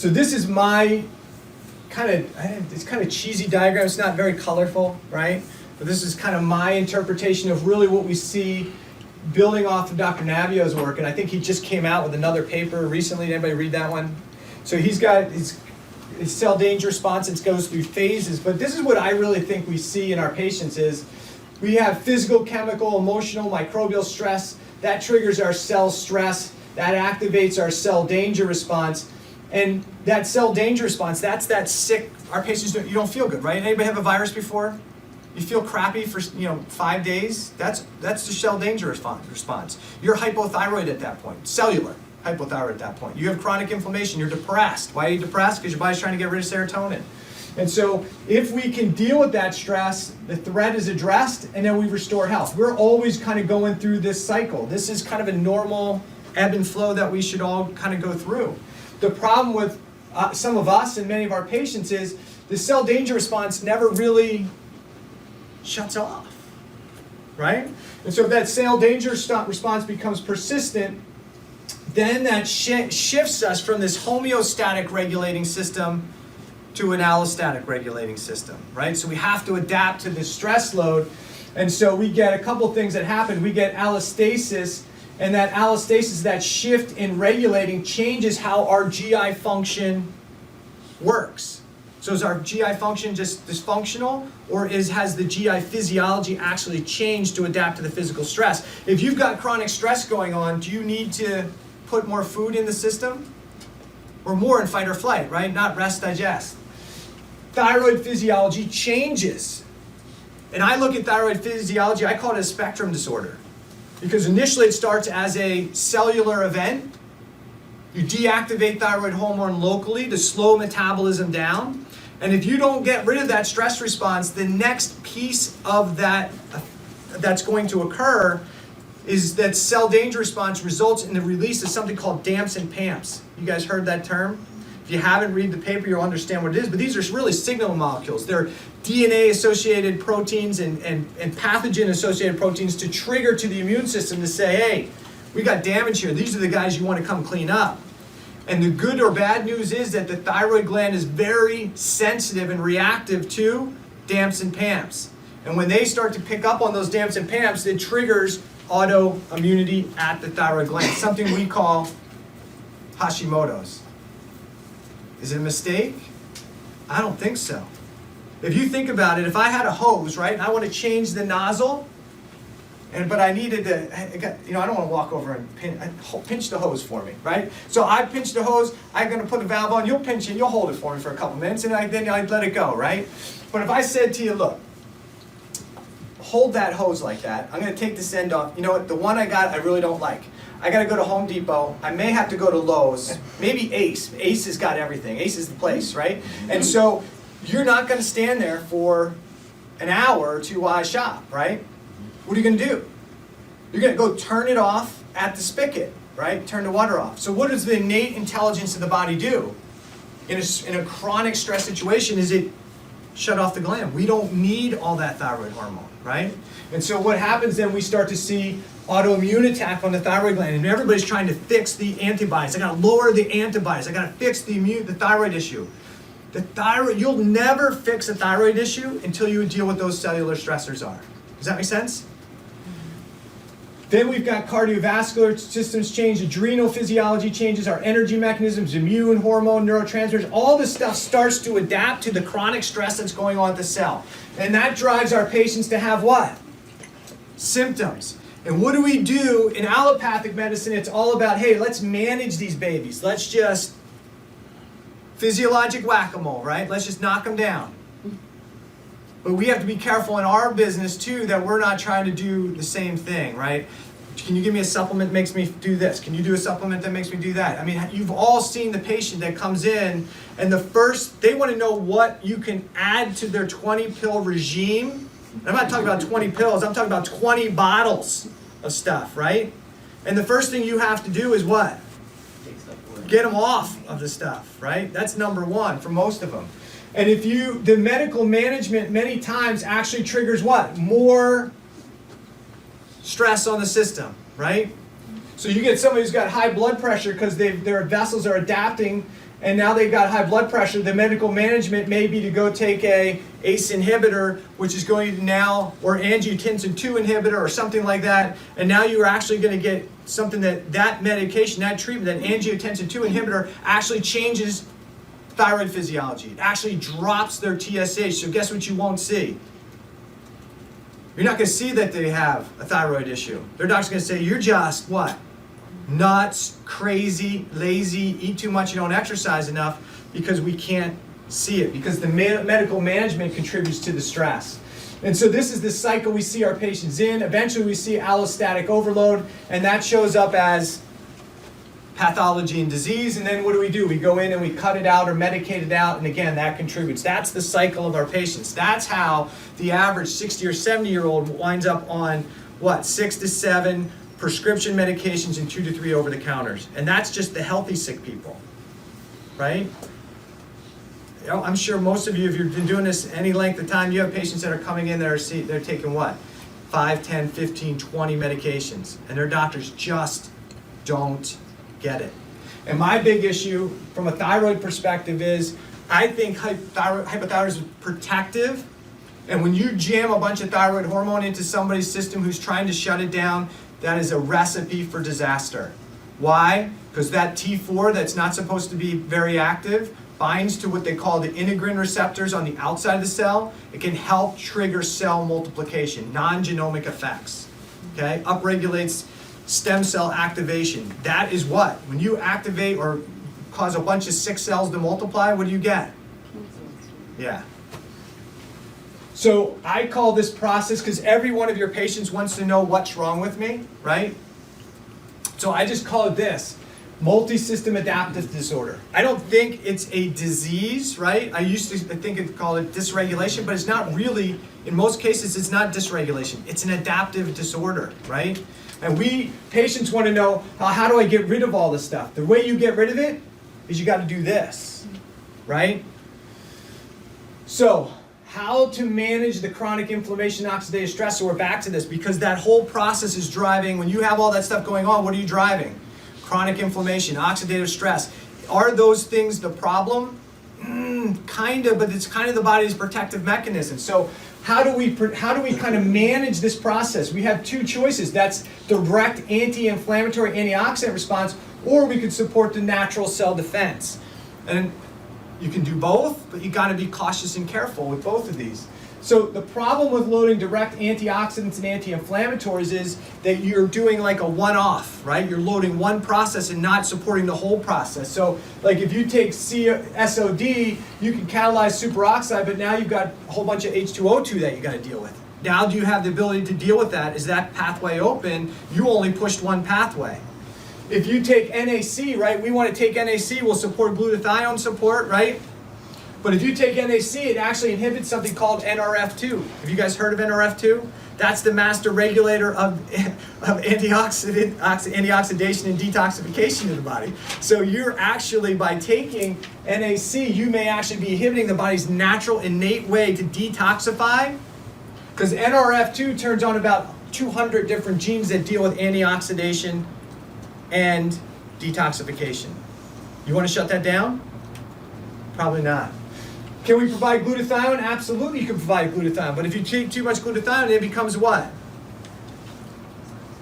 So this is my it's kind of cheesy diagram. It's not very colorful, right? But this is kind of my interpretation of really what we see building off of Dr. Navio's work. And I think he just came out with another paper recently. Did anybody read that one? So he's got his cell danger response. It goes through phases. But this is what I really think we see in our patients is we have physical, chemical, emotional, microbial stress. That triggers our cell stress. That activates our cell danger response. And that cell danger response, that's that sick, our patients, you don't feel good, right? Anybody have a virus before? You feel crappy for 5 days? That's the cell danger response. You're hypothyroid at that point, cellular hypothyroid at that point. You have chronic inflammation, you're depressed. Why are you depressed? Because your body's trying to get rid of serotonin. And so if we can deal with that stress, the threat is addressed, and then we restore health. We're always kind of going through this cycle. This is kind of a normal ebb and flow that we should all kind of go through. The problem with some of us and many of our patients is the cell danger response never really shuts off, right? And so if that cell danger response becomes persistent, then that shifts us from this homeostatic regulating system to an allostatic regulating system, right? So we have to adapt to this stress load. And so we get a couple things that happen. We get allostasis, and that allostasis, that shift in regulating, changes how our GI function works. So is our GI function just dysfunctional, or has the GI physiology actually changed to adapt to the physical stress? If you've got chronic stress going on, do you need to put more food in the system? Or more in fight or flight, right? Not rest, digest. Thyroid physiology changes. And I look at thyroid physiology, I call it a spectrum disorder. Because initially it starts as a cellular event. You deactivate thyroid hormone locally to slow metabolism down. And if you don't get rid of that stress response, the next piece of that that's going to occur is that cell danger response results in the release of something called DAMPs and PAMPs. You guys heard that term? If you haven't read the paper, you'll understand what it is, but these are really signal molecules. They're DNA-associated proteins and pathogen-associated proteins to trigger to the immune system to say, hey, we got damage here. These are the guys you want to come clean up. And the good or bad news is that the thyroid gland is very sensitive and reactive to DAMPs and PAMPs. And when they start to pick up on those DAMPs and PAMPs, it triggers autoimmunity at the thyroid gland, something we call Hashimoto's. Is it a mistake? I don't think so. If you think about it, if I had a hose, right, and I want to change the nozzle, but I needed to, I don't want to walk over and pinch the hose for me, right? So I pinch the hose, I'm going to put the valve on, you'll pinch it, you'll hold it for me for a couple minutes, and then I'd let it go, right? But if I said to you, look, hold that hose like that, I'm going to take this end off. You know what, the one I got, I really don't like. I got to go to Home Depot. I may have to go to Lowe's, maybe Ace. Ace has got everything. Ace is the place, right? And so you're not going to stand there for an hour or two while I shop, right? What are you going to do? You're going to go turn it off at the spigot, right? Turn the water off. So what does the innate intelligence of the body do? In a chronic stress situation, is it shut off the gland? We don't need all that thyroid hormone, right? And so what happens then, we start to see autoimmune attack on the thyroid gland, and everybody's trying to fix the antibodies. I got to lower the antibodies. I got to fix the thyroid issue. The thyroid, you'll never fix a thyroid issue until you deal with those cellular stressors are. Does that make sense? Then we've got cardiovascular systems change, adrenal physiology changes, our energy mechanisms, immune, hormone, neurotransmitters, all this stuff starts to adapt to the chronic stress that's going on at the cell. And that drives our patients to have what? Symptoms. And what do we do in allopathic medicine? It's all about, hey, let's manage these babies. Let's just physiologic whack-a-mole, right? Let's just knock them down. But we have to be careful in our business too that we're not trying to do the same thing, right? Can you give me a supplement that makes me do this? Can you do a supplement that makes me do that? I mean, you've all seen the patient that comes in and they want to know what you can add to their 20-pill regime. And I'm not talking about 20 pills, I'm talking about 20 bottles of stuff, right? And the first thing you have to do is what? Get them off of the stuff, right? That's number one for most of them. And the medical management many times actually triggers what? More stress on the system, right? So you get somebody who's got high blood pressure because their vessels are adapting and now they've got high blood pressure, the medical management may be to go take a ACE inhibitor, which is going to now, or angiotensin 2 inhibitor or something like that, and now you're actually going to get something that medication, that treatment, that angiotensin 2 inhibitor actually changes thyroid physiology. It actually drops their TSH, so guess what you won't see? You're not going to see that they have a thyroid issue. Their doctor's going to say, you're just, what? Nuts, crazy, lazy, eat too much, you don't exercise enough, because we can't see it, because the medical management contributes to the stress. And so this is the cycle we see our patients in. Eventually we see allostatic overload, and that shows up as pathology and disease, and then what do? We go in and we cut it out or medicate it out, and again, that contributes. That's the cycle of our patients. That's how the average 60 or 70-year-old winds up on, what, 6 to 7 prescription medications and 2 to 3 over-the-counters. And that's just the healthy sick people, right? You know, I'm sure most of you, if you've been doing this any length of time, you have patients that are coming in that they're taking what? 5, 10, 15, 20 medications, and their doctors just don't get it. And my big issue from a thyroid perspective is I think hypothyroidism is protective, and when you jam a bunch of thyroid hormone into somebody's system who's trying to shut it down, that is a recipe for disaster. Why? Because that T4 that's not supposed to be very active binds to what they call the integrin receptors on the outside of the cell. It can help trigger cell multiplication, non-genomic effects. Okay? Upregulates stem cell activation. That is what? When you activate or cause a bunch of sick cells to multiply, what do you get? Yeah. So I call this process, because every one of your patients wants to know what's wrong with me, right? So I just call it this, multi-system adaptive disorder. I don't think it's a disease, right? I used to think it called it dysregulation, but it's not really, in most cases, it's not dysregulation. It's an adaptive disorder, right? And patients want to know, how do I get rid of all this stuff? The way you get rid of it is you got to do this, right? So, how to manage the chronic inflammation and oxidative stress. So we're back to this, because that whole process is driving, when you have all that stuff going on, what are you driving? Chronic inflammation, oxidative stress. Are those things the problem? Kind of, but it's kind of the body's protective mechanism. So how do we kind of manage this process? We have two choices. That's direct anti-inflammatory antioxidant response, or we could support the natural cell defense. And you can do both, but you got to be cautious and careful with both of these. So the problem with loading direct antioxidants and anti-inflammatories is that you're doing like a one-off, right? You're loading one process and not supporting the whole process. So like if you take SOD, you can catalyze superoxide, but now you've got a whole bunch of H2O2 that you got to deal with. Now do you have the ability to deal with that? Is that pathway open? You only pushed one pathway. If you take NAC, right, we want to take NAC, we'll support glutathione support, right? But if you take NAC, it actually inhibits something called Nrf2. Have you guys heard of Nrf2? That's the master regulator of antioxidation and detoxification in the body. So you're actually, by taking NAC, you may actually be inhibiting the body's natural innate way to detoxify, because Nrf2 turns on about 200 different genes that deal with antioxidation and detoxification. You want to shut that down? Probably not. Can we provide glutathione? Absolutely, you can provide glutathione. But if you take too much glutathione, it becomes what? It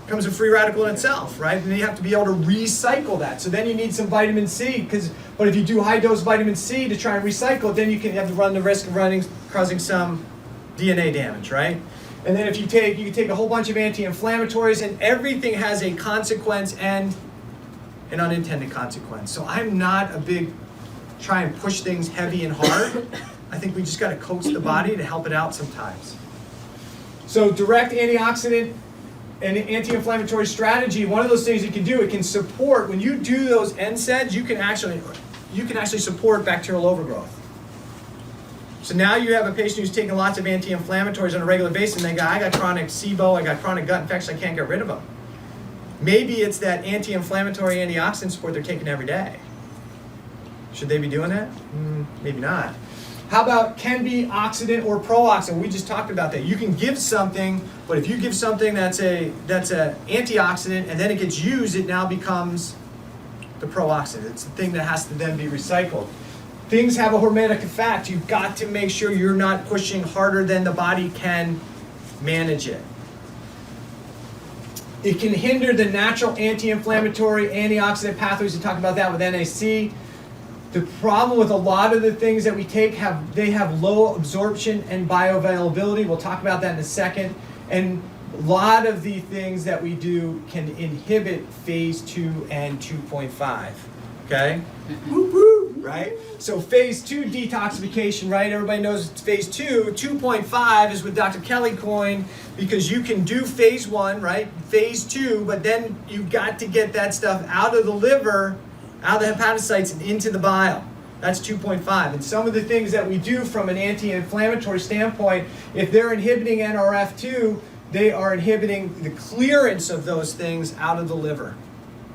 becomes a free radical in itself, right? And then you have to be able to recycle that. So then you need some vitamin C. But if you do high dose vitamin C to try and recycle it, then you can have to run the risk of causing some DNA damage, right? And then you can take a whole bunch of anti-inflammatories, and everything has a consequence and an unintended consequence. So I'm not a big try and push things heavy and hard. I think we just got to coax the body to help it out sometimes. So direct antioxidant and anti-inflammatory strategy, one of those things you can do, it can support, when you do those NSAIDs, you can actually support bacterial overgrowth. So now you have a patient who's taking lots of anti-inflammatories on a regular basis, and they go, I got chronic SIBO, I got chronic gut infection, I can't get rid of them. Maybe it's that anti-inflammatory antioxidant support they're taking every day. Should they be doing that? Maybe not. How about can be oxidant or pro-oxidant? We just talked about that. You can give something, but if you give something that's a antioxidant and then it gets used, it now becomes the pro-oxidant. It's the thing that has to then be recycled. Things have a hormetic effect. You've got to make sure you're not pushing harder than the body can manage it. It can hinder the natural anti-inflammatory, antioxidant pathways. We talked about that with NAC. The problem with a lot of the things that we take, they have low absorption and bioavailability. We'll talk about that in a second. And a lot of the things that we do can inhibit phase 2 and 2.5. Okay? Woo-woo, right? So phase 2 detoxification, right? Everybody knows it's phase 2. 2.5 is what Dr. Kelly coined, because you can do phase 1, right? Phase 2, but then you've got to get that stuff out of the liver, out of the hepatocytes and into the bile. That's 2.5. And some of the things that we do from an anti-inflammatory standpoint, if they're inhibiting Nrf2, they are inhibiting the clearance of those things out of the liver.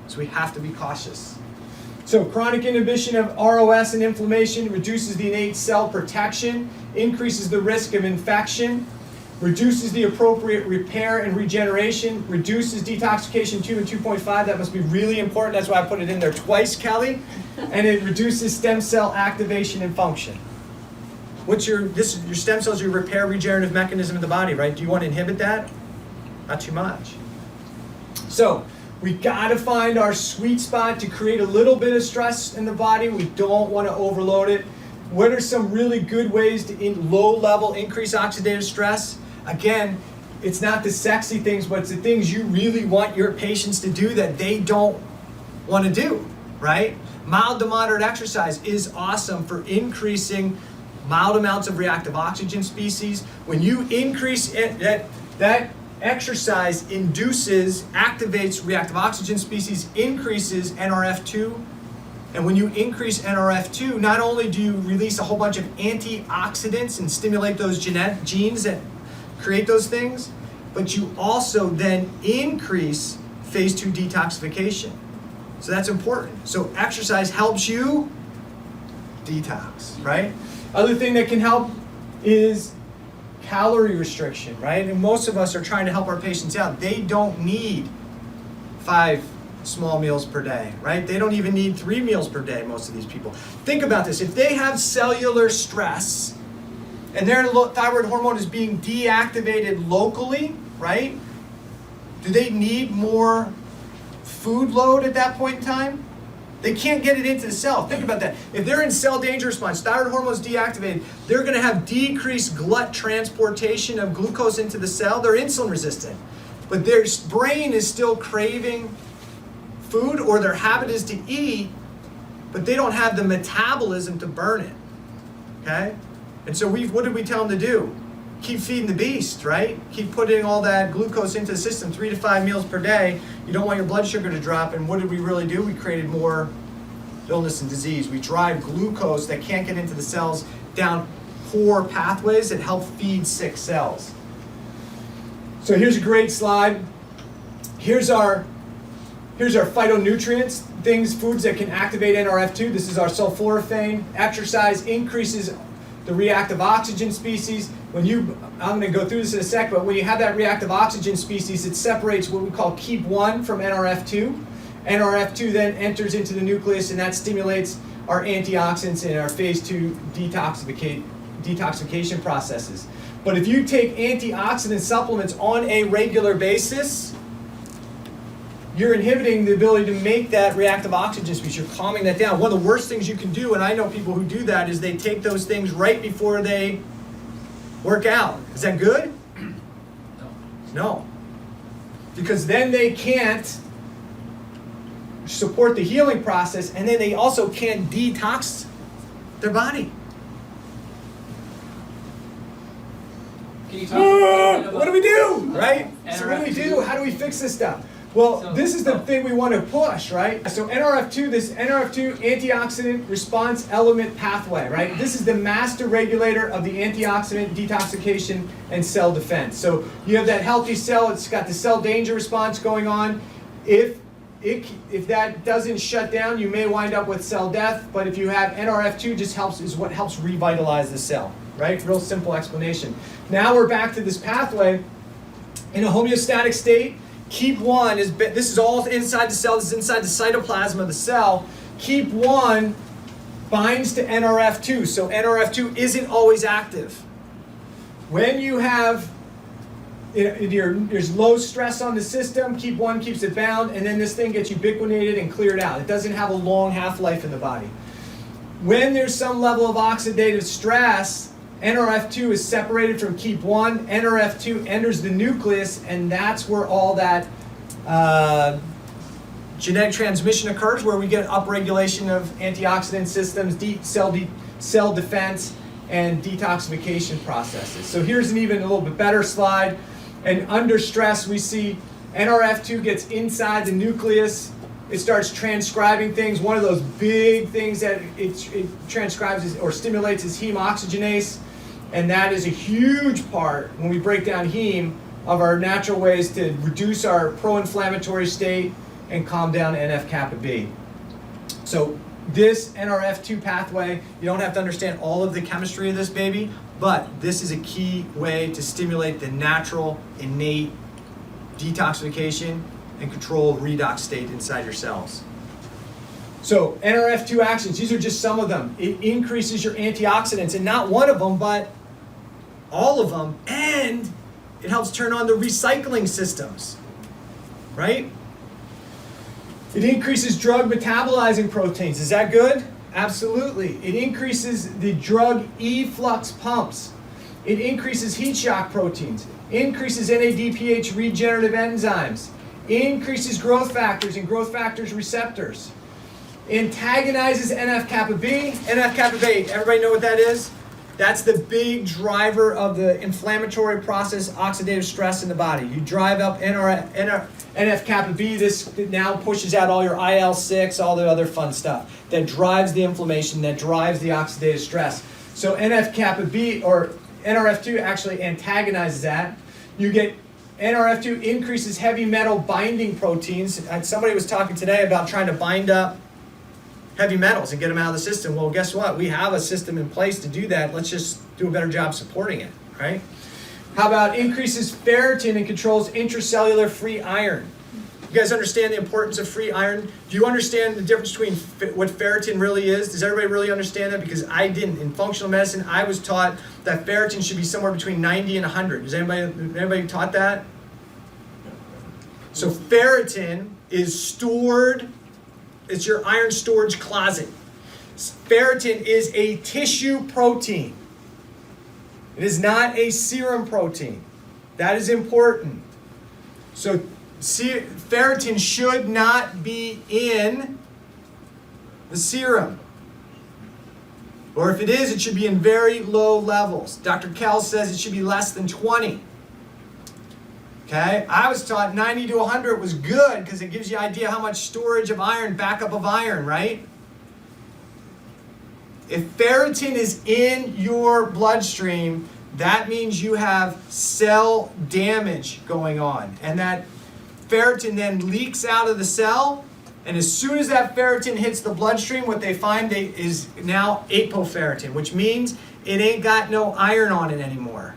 So we have to be cautious. So chronic inhibition of ROS and inflammation reduces the innate cell protection, increases the risk of infection, reduces the appropriate repair and regeneration, reduces detoxification 2 and 2.5. That must be really important. That's why I put it in there twice, Kelly. And it reduces stem cell activation and function. Your stem cells, your repair regenerative mechanism of the body, right? Do you want to inhibit that? Not too much. So we got to find our sweet spot to create a little bit of stress in the body. We don't want to overload it. What are some really good ways to, in low level, increase oxidative stress? Again, it's not the sexy things, but it's the things you really want your patients to do that they don't want to do, right? Mild to moderate exercise is awesome for increasing mild amounts of reactive oxygen species. When you increase it, that exercise activates reactive oxygen species, increases Nrf2. And when you increase Nrf2, not only do you release a whole bunch of antioxidants and stimulate those genes that create those things, but you also then increase phase 2 detoxification. So that's important. So exercise helps you detox, right? Other thing that can help is calorie restriction, right? And most of us are trying to help our patients out. They don't need 5 small meals per day, right? They don't even need 3 meals per day, most of these people. Think about this. If they have cellular stress and their thyroid hormone is being deactivated locally, right? Do they need more food load at that point in time? They can't get it into the cell. Think about that. If they're in cell danger response, thyroid hormone is deactivated, they're going to have decreased glut transportation of glucose into the cell. They're insulin resistant. But their brain is still craving food, or their habit is to eat, but they don't have the metabolism to burn it. Okay? And so what did we tell them to do? Keep feeding the beast, right? Keep putting all that glucose into the system, 3 to 5 meals per day. You don't want your blood sugar to drop. And what did we really do? We created more illness and disease. We drive glucose that can't get into the cells down poor pathways that help feed sick cells. So here's a great slide. Here's our phytonutrients, foods that can activate Nrf2. This is our sulforaphane. Exercise increases the reactive oxygen species. I'm going to go through this in a sec, but when you have that reactive oxygen species, it separates what we call keep 1 from Nrf2. Nrf2 then enters into the nucleus, and that stimulates our antioxidants and our phase 2 detoxification processes. But if you take antioxidant supplements on a regular basis, you're inhibiting the ability to make that reactive oxygen species. You're calming that down. One of the worst things you can do, and I know people who do that, is they take those things right before they work out. Is that good? No. Because then they can't support the healing process, and then they also can't detox their body. Can you talk a little bit about what do we do, right? So what do we Nrf2? do? How do we fix this stuff? Well, this is the thing we want to push, right? So Nrf2, this Nrf2 antioxidant response element pathway, right? This is the master regulator of the antioxidant detoxification and cell defense. So you have that healthy cell, it's got the cell danger response going on. If that doesn't shut down, you may wind up with cell death, but if you have Nrf2, is what helps revitalize the cell, right? Real simple explanation. Now we're back to this pathway. In a homeostatic state, Keep one is, this is all inside the cell, this is inside the cytoplasm of the cell. Keep one binds to Nrf2, so Nrf2 isn't always active. When you have, there's low stress on the system, keep one keeps it bound, and then this thing gets ubiquitinated and cleared out. It doesn't have a long half-life in the body. When there's some level of oxidative stress, Nrf2 is separated from keep one, Nrf2 enters the nucleus, and that's where all that genetic transmission occurs, where we get upregulation of antioxidant systems, cell defense, and detoxification processes. So here's an even a little bit better slide. And under stress, we see Nrf2 gets inside the nucleus. It starts transcribing things. One of those big things that it transcribes or stimulates is heme oxygenase. And that is a huge part, when we break down heme, of our natural ways to reduce our pro-inflammatory state and calm down NF-kappa B. So this Nrf2 pathway, you don't have to understand all of the chemistry of this baby, but this is a key way to stimulate the natural, innate detoxification and control redox state inside your cells. So Nrf2 actions, these are just some of them. It increases your antioxidants, and not one of them, but all of them, and it helps turn on the recycling systems, right? It increases drug metabolizing proteins. Is that good? Absolutely. It increases the drug efflux pumps. It increases heat shock proteins, increases NADPH regenerative enzymes, increases growth factors and growth factors receptors, antagonizes NF-kappa B. NF-kappa B, everybody know what that is? That's the big driver of the inflammatory process, oxidative stress in the body. You drive up NF-kappa B, this now pushes out all your IL-6, all the other fun stuff that drives the inflammation, that drives the oxidative stress. So NF-kappa B, or Nrf2 actually antagonizes that. You get Nrf2 increases heavy metal binding proteins. Somebody was talking today about trying to bind up heavy metals and get them out of the system. Well, guess what? We have a system in place to do that. Let's just do a better job supporting it, right? How about increases ferritin and controls intracellular free iron? You guys understand the importance of free iron? Do you understand the difference between what ferritin really is? Does everybody really understand that? Because I didn't. In functional medicine, I was taught that ferritin should be somewhere between 90 and 100. Is anybody taught that? So ferritin is stored. It's your iron storage closet. Ferritin is a tissue protein. It is not a serum protein. That is important. So ferritin should not be in the serum. Or if it is, it should be in very low levels. Dr. Kell says it should be less than 20. Okay, I was taught 90 to 100 was good because it gives you an idea how much storage of iron, backup of iron, right? If ferritin is in your bloodstream, that means you have cell damage going on. And that ferritin then leaks out of the cell. And as soon as that ferritin hits the bloodstream, what they find is now apoferritin, which means it ain't got no iron on it anymore.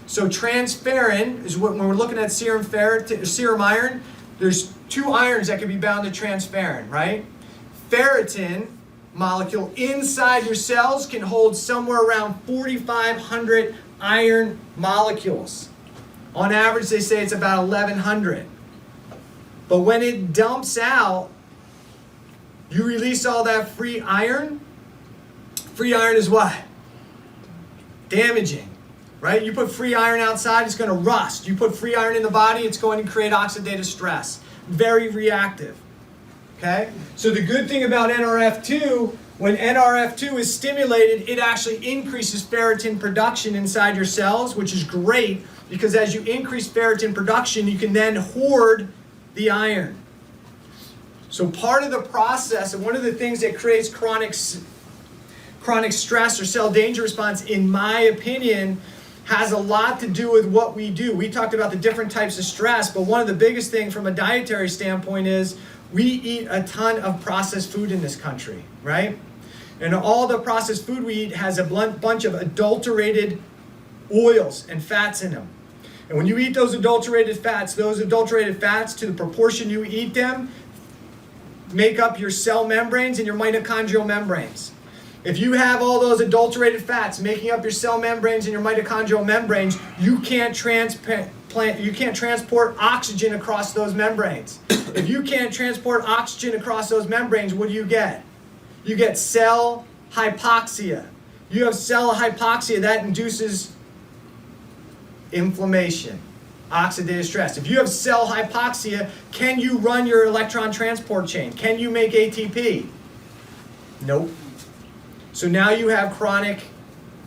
So transferrin is what, when we're looking at serum iron, there's two irons that can be bound to transferrin, right? Ferritin molecule inside your cells can hold somewhere around 4,500 iron molecules. On average, they say it's about 1,100. But when it dumps out, you release all that free iron. Free iron is what? Damaging. Right? You put free iron outside, it's going to rust. You put free iron in the body, it's going to create oxidative stress. Very reactive. Okay? So the good thing about Nrf2, when Nrf2 is stimulated, it actually increases ferritin production inside your cells, which is great because as you increase ferritin production, you can then hoard the iron. So part of the process, and one of the things that creates chronic stress or cell danger response, in my opinion, has a lot to do with what we do. We talked about the different types of stress, but one of the biggest things from a dietary standpoint is we eat a ton of processed food in this country, right? And all the processed food we eat has a bunch of adulterated oils and fats in them. And when you eat those adulterated fats to the proportion you eat them, make up your cell membranes and your mitochondrial membranes. If you have all those adulterated fats making up your cell membranes and your mitochondrial membranes, you can't transport oxygen across those membranes. If you can't transport oxygen across those membranes, what do? You get cell hypoxia. You have cell hypoxia that induces inflammation, oxidative stress. If you have cell hypoxia, can you run your electron transport chain? Can you make ATP? Nope. So now you have chronic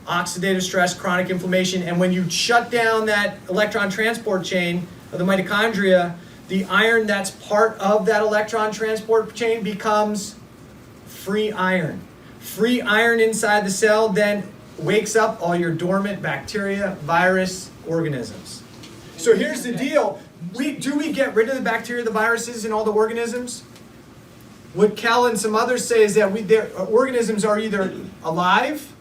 oxidative stress, chronic inflammation, and when you shut down that electron transport chain of the mitochondria, the iron that's part of that electron transport chain becomes free iron. Free iron inside the cell then wakes up all your dormant bacteria, virus, organisms. So here's the deal. Do we get rid of the bacteria, the viruses, and all the organisms? What Cal and some others say is that their organisms are either alive,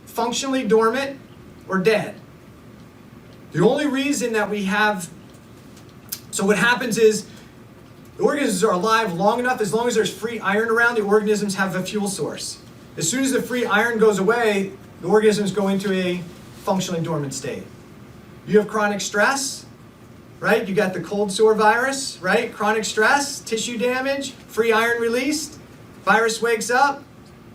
functionally dormant, or dead. The only reason that we have... So what happens is, the organisms are alive long enough, as long as there's free iron around, the organisms have a fuel source. As soon as the free iron goes away, the organisms go into a functionally dormant state. You have chronic stress, right? You got the cold sore virus, right? Chronic stress, tissue damage, free iron released, virus wakes up,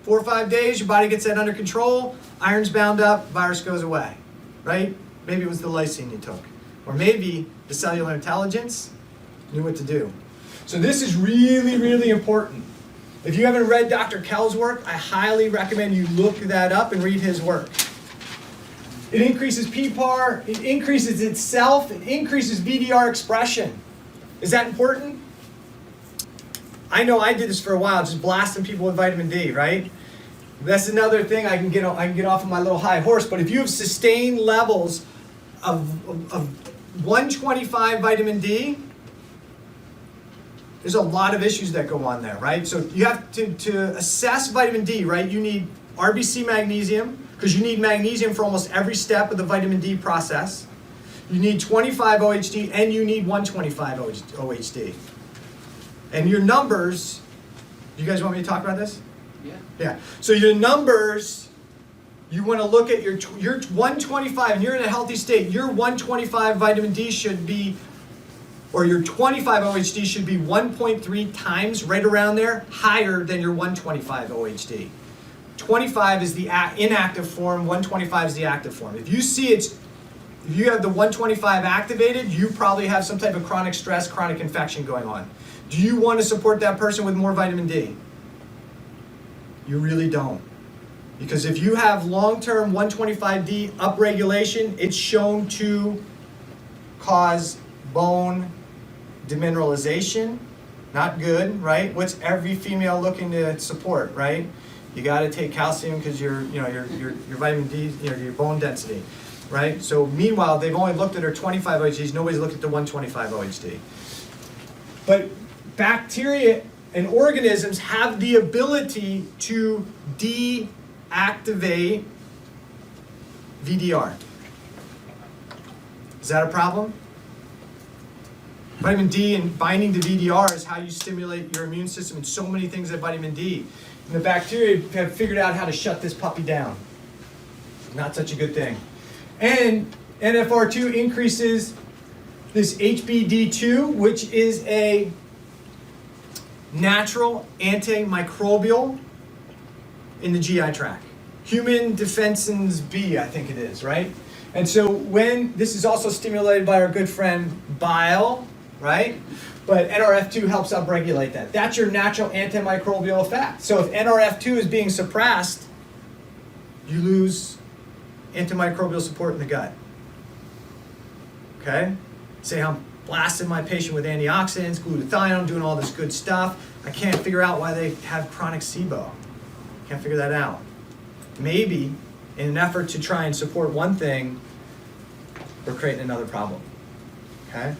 4 or 5 days, your body gets that under control, iron's bound up, virus goes away, right? Maybe it was the lysine you took. Or maybe the cellular intelligence knew what to do. So this is really, really important. If you haven't read Dr. Kell's work, I highly recommend you look that up and read his work. It increases PPAR, it increases itself, it increases VDR expression. Is that important? I know I did this for a while, just blasting people with vitamin D, right? That's another thing I can get off of my little high horse, but if you have sustained levels of 125 vitamin D, there's a lot of issues that go on there, right? So you have to assess vitamin D, right? You need RBC magnesium, because you need magnesium for almost every step of the vitamin D process. You need 25 OHD, and you need 125 OHD. And your numbers, you guys want me to talk about this? Yeah. So your numbers, you want to look at your 125, and you're in a healthy state. Your 125 vitamin D should be, or your 25 OHD should be 1.3 times, right around there, higher than your 125 OHD. 25 is the inactive form, 125 is the active form. If you have the 125 activated, you probably have some type of chronic stress, chronic infection going on. Do you want to support that person with more vitamin D? You really don't. Because if you have long-term 125D upregulation, it's shown to cause bone demineralization. Not good, right? What's every female looking to support, right? You got to take calcium because your vitamin D, your bone density, right? So meanwhile, they've only looked at her 25 OHDs. Nobody's looked at the 125 OHD. But bacteria and organisms have the ability to deactivate VDR. Is that a problem? Vitamin D and binding to VDR is how you stimulate your immune system and so many things at vitamin D. And the bacteria have figured out how to shut this puppy down. Not such a good thing. And Nrf2 increases this HBD2, which is a natural antimicrobial in the GI tract. Human defensins B, I think it is, right? And so when this is also stimulated by our good friend bile, right? But Nrf2 helps upregulate that. That's your natural antimicrobial effect. So if Nrf2 is being suppressed, you lose antimicrobial support in the gut. Okay? Say I'm blasting my patient with antioxidants, glutathione, I'm doing all this good stuff. I can't figure out why they have chronic SIBO. Can't figure that out. Maybe in an effort to try and support one thing, we're creating another problem. Okay?